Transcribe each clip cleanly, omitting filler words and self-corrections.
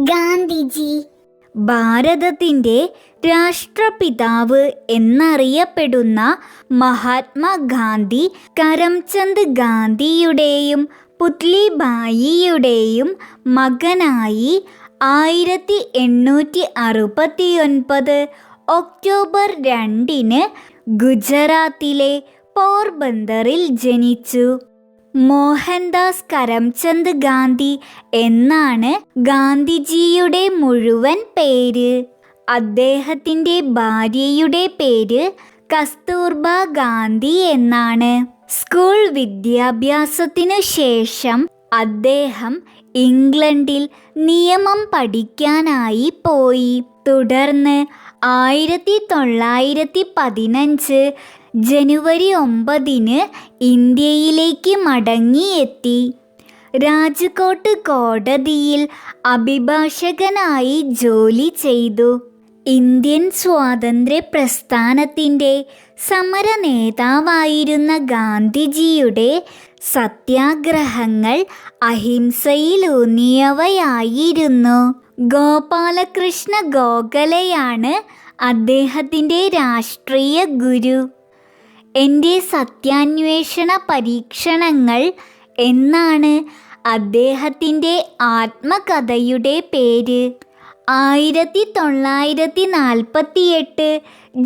ഗാന്ധിജി ഭാരതത്തിൻ്റെ രാഷ്ട്രപിതാവ് എന്നറിയപ്പെടുന്ന മഹാത്മാഗാന്ധി കരംചന്ദ് ഗാന്ധിയുടെയും പുത്ലിബായിയുടെയും മകനായി 1869 ഒക്ടോബർ 2 ഗുജറാത്തിലെ പോർബന്ദറിൽ ജനിച്ചു. മോഹൻദാസ് കരംചന്ദ് ഗാന്ധി എന്നാണ് ഗാന്ധിജിയുടെ മുഴുവൻ പേര്. അദ്ദേഹത്തിൻ്റെ ഭാര്യയുടെ പേര് കസ്തൂർബ ഗാന്ധി എന്നാണ്. സ്കൂൾ വിദ്യാഭ്യാസത്തിനു ശേഷം അദ്ദേഹം ഇംഗ്ലണ്ടിൽ നിയമം പഠിക്കാനായി പോയി. തുടർന്ന് 1915 ജനുവരി 9 ഇന്ത്യയിലേക്ക് മടങ്ങിയെത്തി. രാജ്കോട്ട് കോടതിയിൽ അഭിഭാഷകനായി ജോലി ചെയ്തു. ഇന്ത്യൻ സ്വാതന്ത്ര്യ പ്രസ്ഥാനത്തിൻ്റെ സമര നേതാവായിരുന്ന ഗാന്ധിജിയുടെ സത്യാഗ്രഹങ്ങൾ അഹിംസയിലൂന്നിയവയായിരുന്നു. ഗോപാലകൃഷ്ണ ഗോഖലെയാണ് അദ്ദേഹത്തിൻ്റെ രാഷ്ട്രീയ ഗുരു. എൻ്റെ സത്യാന്വേഷണ പരീക്ഷണങ്ങൾ എന്നാണ് അദ്ദേഹത്തിൻ്റെ ആത്മകഥയുടെ പേര്. 1948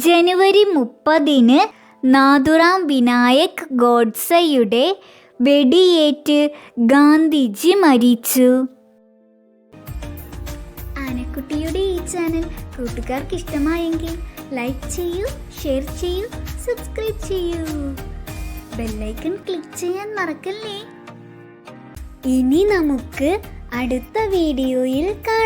ജനുവരി 30 നാഥുറാം വിനായക് ഗോഡ്സെയുടെ വെടിയേറ്റ് ഗാന്ധിജി മരിച്ചു. ആനക്കുട്ടിയുടെ ഈ ചാനൽ കൂട്ടുകാർക്ക് ഇഷ്ടമായെങ്കിൽ ലൈക്ക് ചെയ്യൂ, ഷെയർ ചെയ്യൂ, സബ്സ്ക്രൈബ് ചെയ്യൂ. ബെല്ലൈക്കൺ ക്ലിക്ക് ചെയ്യാൻ മറക്കല്ലേ. ഇനി നമുക്ക് അടുത്ത വീഡിയോയിൽ കാണാം.